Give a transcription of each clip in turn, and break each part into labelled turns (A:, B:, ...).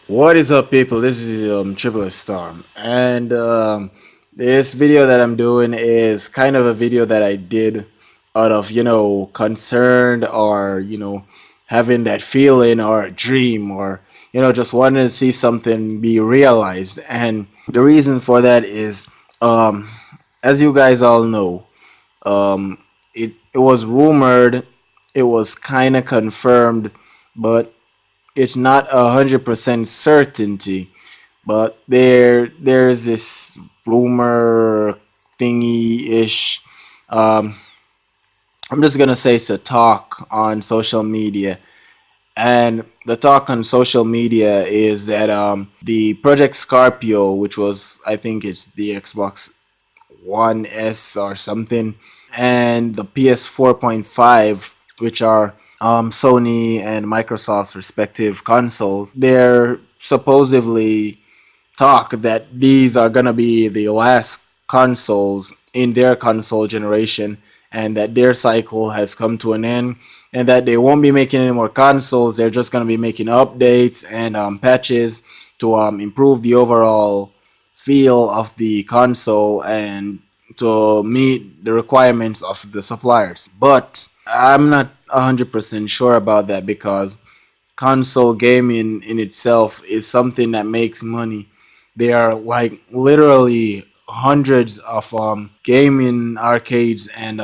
A: What is up, people? This is Triple Storm, and this video that I'm doing is kind of a video that I did out of concerned or having that feeling or a dream or just wanting to see something be realized. And the reason for that is, as you guys all know, it was rumored, it was kind of confirmed, but it's not 100% certainty, but there's this rumor thingy ish. Um, I'm just gonna say it's a talk on social media, and the talk on social media is that the Project Scorpio, which was I think it's the Xbox One S or something, and the PS 4.5, which are Sony and Microsoft's respective consoles, they're supposedly talk that these are gonna be the last consoles in their console generation, and that their cycle has come to an end, and that they won't be making any more consoles. They're just gonna be making updates and patches to improve the overall feel of the console and to meet the requirements of the suppliers. But I'm not 100% sure about that, because console gaming in itself is something that makes money. There are like literally hundreds of gaming arcades and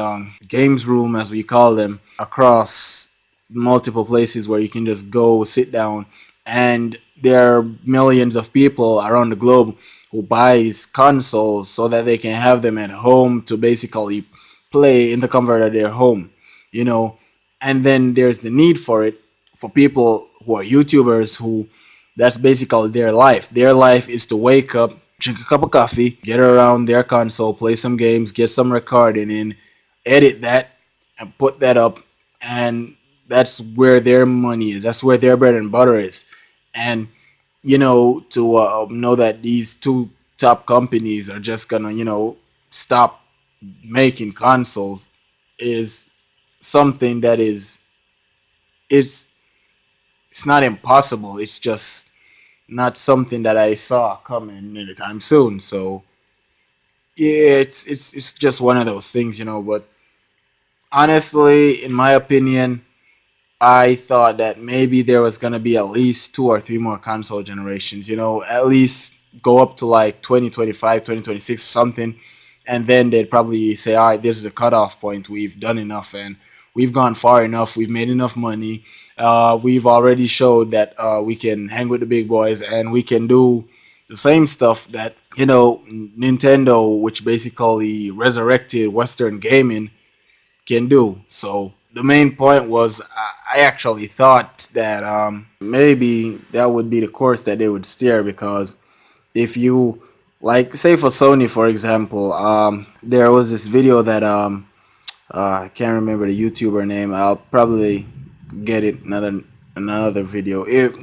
A: games room, as we call them, across multiple places where you can just go sit down, and there are millions of people around the globe who buys consoles so that they can have them at home to basically play in the comfort of their home, you know. And then there's the need for it for people who are YouTubers, who that's basically their life. Their life is to wake up, drink a cup of coffee, get around their console, play some games, get some recording in, edit that, and put that up. And that's where their money is. That's where their bread and butter is. And to know that these two top companies are just gonna stop making consoles is something that it's it's not impossible. It's just not something that I saw coming anytime soon. So yeah, it's just one of those things. But honestly, in my opinion, I thought that maybe there was gonna be at least two or three more console generations. At least go up to like 2025, 2026, something, and then they'd probably say, "All right, this is the cutoff point. We've done enough, and we've gone far enough. We've made enough money. We've already showed that we can hang with the big boys, and we can do the same stuff that Nintendo, which basically resurrected Western gaming, can do." So the main point was, I actually thought that maybe that would be the course that they would steer, because if you, like, say for Sony, for example, there was this video that I can't remember the YouTuber name. I'll probably get it another video. If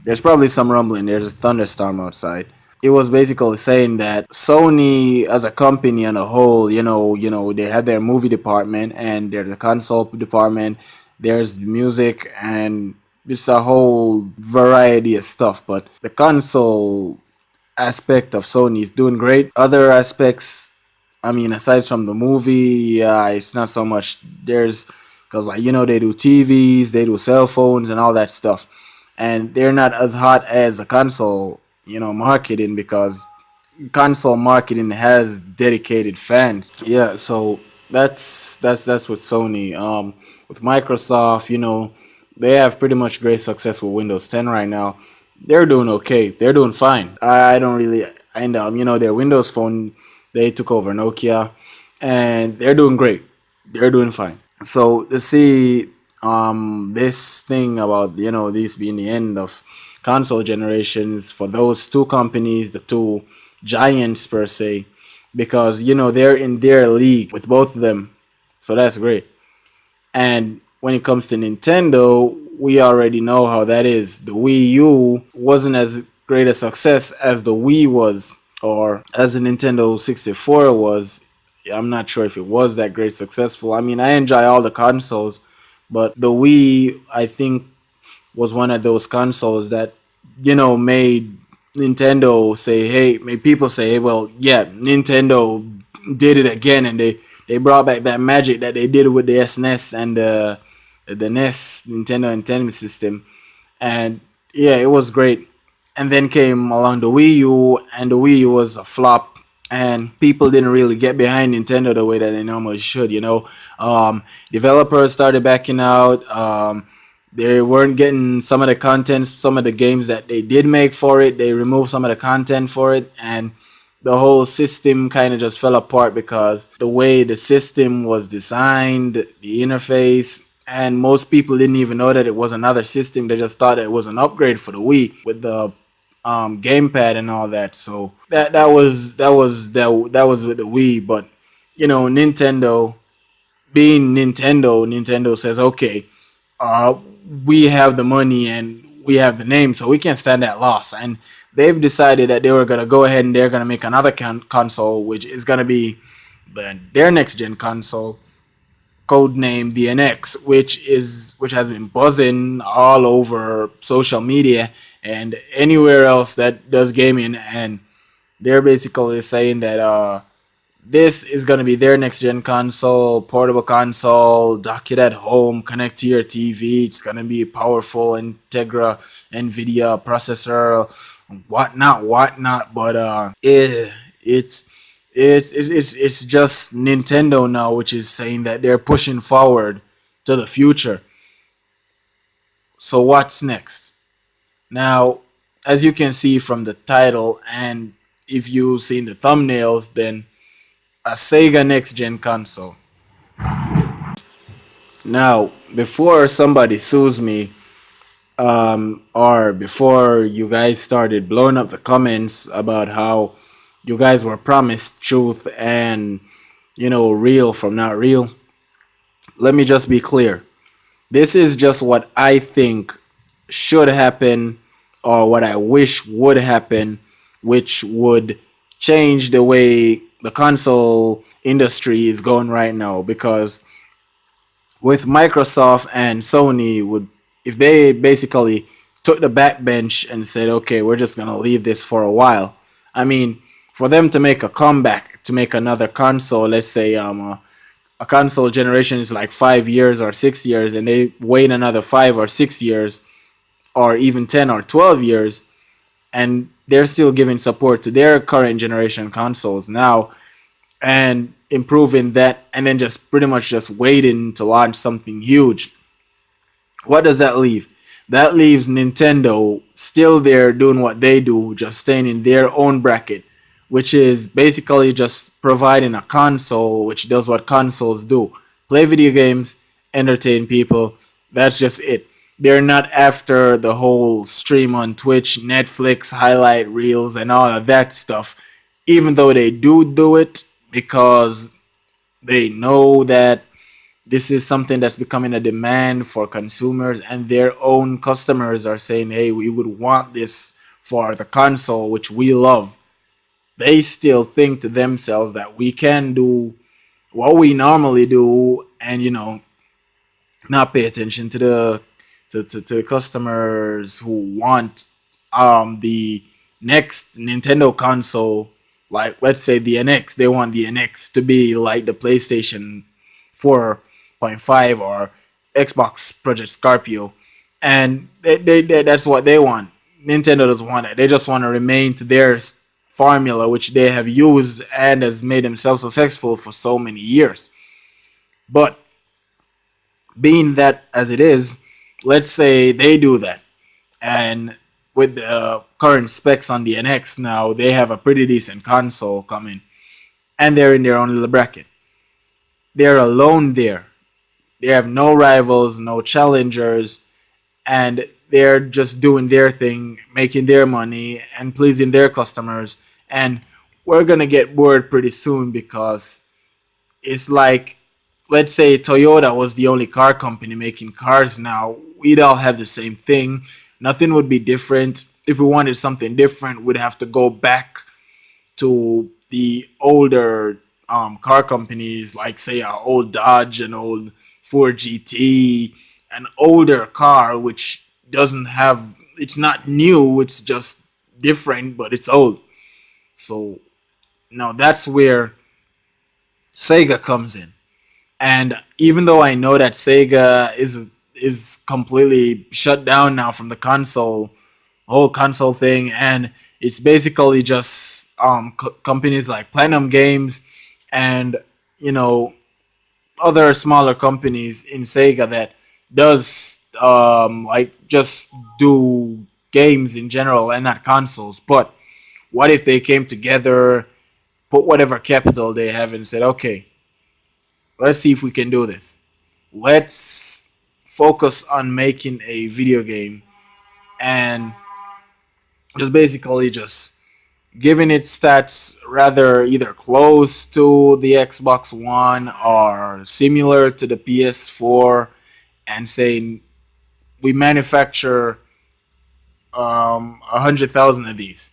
A: there's probably some rumbling, there's a thunderstorm outside. It was basically saying that Sony as a company on a whole, they have their movie department, and there's a console department, there's music, and it's a whole variety of stuff. But the console aspect of Sony is doing great. Other aspects, I mean, aside from the movie, yeah, it's not so much. There's because, like, they do TVs, they do cell phones, and all that stuff, and they're not as hot as the console, marketing, because console marketing has dedicated fans. Yeah, so that's with Sony. With Microsoft, they have pretty much great success with Windows 10 right now. They're doing okay. They're doing fine. I don't really, and their Windows Phone, they took over Nokia, and they're doing great. They're doing fine. So to see this thing about this being the end of console generations for those two companies, the two giants per se, because they're in their league with both of them, so that's great. And when it comes to Nintendo, we already know how that is. The Wii U wasn't as great a success as the Wii was, or as the Nintendo 64 was. I'm not sure if it was that great successful. I mean, I enjoy all the consoles, but the Wii, I think, was one of those consoles that made Nintendo say, hey, made people say, hey, well, yeah, Nintendo did it again, and they brought back that magic that they did with the SNES and the NES Nintendo Entertainment System, and yeah, it was great. And then came along the Wii U, and the Wii U was a flop, and people didn't really get behind Nintendo the way that they normally should. Developers started backing out. They weren't getting some of the content, some of the games that they did make for it. They removed some of the content for it, and the whole system kind of just fell apart because the way the system was designed, the interface, and most people didn't even know that it was another system. They just thought it was an upgrade for the Wii with the gamepad and all that. So that was with the Wii. But Nintendo, being Nintendo, Nintendo says, okay, uh, we have the money and we have the name, so we can't stand that loss. And they've decided that they were gonna go ahead and they're gonna make another console, which is gonna be their next gen console, codenamed the NX, which has been buzzing all over social media and anywhere else that does gaming, and they're basically saying that this is going to be their next gen console, portable console, dock it at home, connect to your TV. It's going to be powerful, Integra, NVIDIA processor, whatnot, whatnot. But it's just Nintendo now, which is saying that they're pushing forward to the future. So what's next? Now, as you can see from the title, and if you've seen the thumbnails, then a Sega next gen console. Now, before somebody sues me, or before you guys started blowing up the comments about how you guys were promised truth and real from not real, let me just be clear. This is just what I think should happen or what I wish would happen, which would change the way the console industry is going right now. Because with Microsoft and Sony, would if they basically took the backbench and said, okay, we're just gonna leave this for a while. I mean, for them to make a comeback, to make another console, let's say a console generation is like 5 years or 6 years, and they wait another 5 or 6 years, or even 10 or 12 years, and they're still giving support to their current generation consoles now and improving that, and then just pretty much just waiting to launch something huge. What does that leave? That leaves Nintendo still there doing what they do, just staying in their own bracket, which is basically just providing a console which does what consoles do: play video games, entertain people. That's just it. They're not after the whole stream on Twitch, Netflix, highlight reels, and all of that stuff, even though they do it because they know that this is something that's becoming a demand for consumers, and their own customers are saying, hey, we would want this for the console which we love. They still think to themselves that we can do what we normally do, and not pay attention to the customers who want the next Nintendo console. Like, let's say the NX, they want the NX to be like the PlayStation 4.5 or Xbox Project Scorpio, and that's what they want. Nintendo doesn't want that. They just want to remain to their formula, which they have used and has made themselves successful for so many years. But being that as it is, let's say they do that, and with the current specs on the NX now, they have a pretty decent console coming, and they're in their own little bracket. They're alone there. They have no rivals, no challengers, and they're just doing their thing, making their money, and pleasing their customers. And we're gonna get bored pretty soon because it's like, let's say Toyota was the only car company making cars now, we'd all have the same thing. Nothing would be different. If we wanted something different, we'd have to go back to the older car companies, like say our old Dodge, and old Ford GT, an older car which doesn't have it's not new. It's just different, but it's old. So now that's where Sega comes in. And even though I know that Sega is completely shut down now from the console, whole console thing, and it's basically just companies like Platinum Games and you know other smaller companies in Sega that does like just do games in general and not consoles. But what if they came together, put whatever capital they have, and said, okay, let's see if we can do this. Let's focus on making a video game and just basically just giving it stats rather either close to the Xbox One or similar to the PS4, and saying we manufacture 100,000 of these.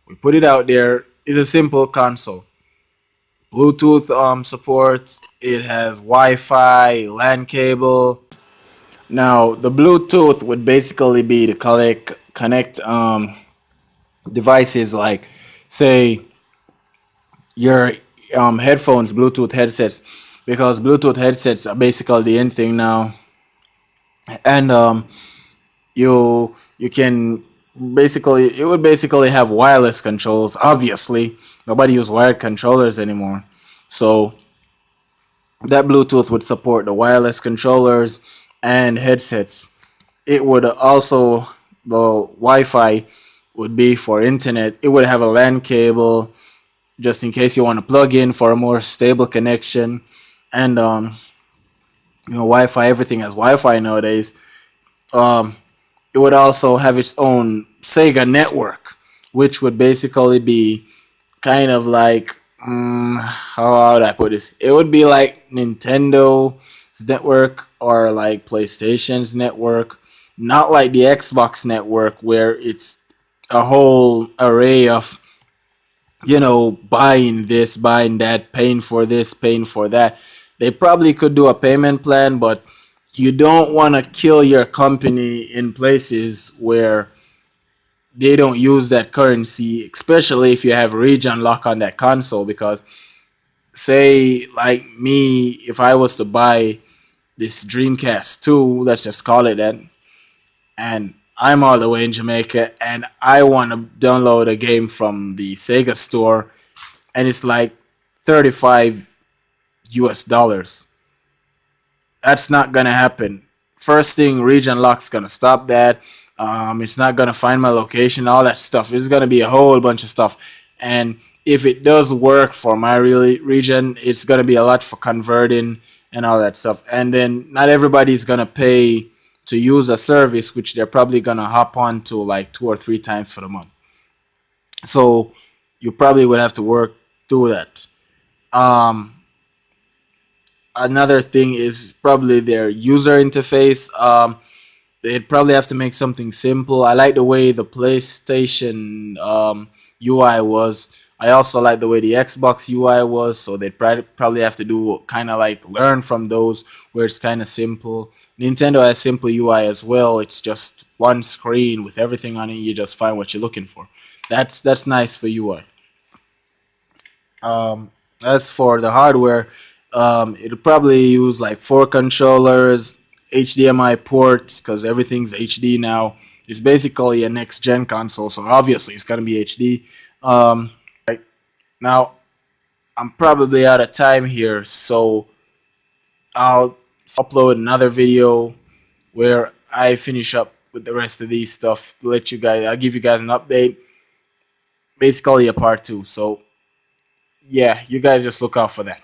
A: We put it out there. It's a simple console. Bluetooth support. It has Wi-Fi, LAN cable. Now the Bluetooth would basically be to connect devices like, say, your headphones, Bluetooth headsets, because Bluetooth headsets are basically the in thing now, and you can basically it would basically have wireless controls. Obviously, nobody use wired controllers anymore, so that Bluetooth would support the wireless controllers and headsets. It would also the Wi-Fi would be for internet. It would have a LAN cable just in case you want to plug in for a more stable connection, and Wi-Fi. Everything has Wi-Fi nowadays. Um, it would also have its own Sega Network, which would basically be kind of like how would I put this? It would be like Nintendo's network or like PlayStation's network, not like the Xbox network where it's a whole array of buying this, buying that, paying for this, paying for that. They probably could do a payment plan, but you don't want to kill your company in places where they don't use that currency, especially if you have region lock on that console. Because, say, like me, if I was to buy this Dreamcast 2, let's just call it that, and I'm all the way in Jamaica and I want to download a game from the Sega store and it's like 35 US dollars. That's not gonna happen. First thing, region lock's gonna stop that. It's not gonna find my location, all that stuff. It's gonna be a whole bunch of stuff. And if it does work for my region, it's gonna be a lot for converting and all that stuff. And then not everybody's gonna pay to use a service which they're probably gonna hop on to like 2 or 3 times for the month. So you probably would have to work through that. Um, Another thing is probably their user interface. They'd probably have to make something simple. I like the way the PlayStation UI was. I also like the way the Xbox UI was. So they'd probably have to do kind of like learn from those where it's kind of simple. Nintendo has simple UI as well. It's just one screen with everything on it. You just find what you're looking for. That's nice for UI. As for the hardware, it'll probably use like 4 controllers, HDMI ports, because everything's HD now. It's basically a next gen console, so obviously it's gonna be HD. Now I'm probably out of time here, so I'll upload another video where I finish up with the rest of these stuff to let you guys. I'll give you guys an update, basically a part 2. So yeah, you guys just look out for that.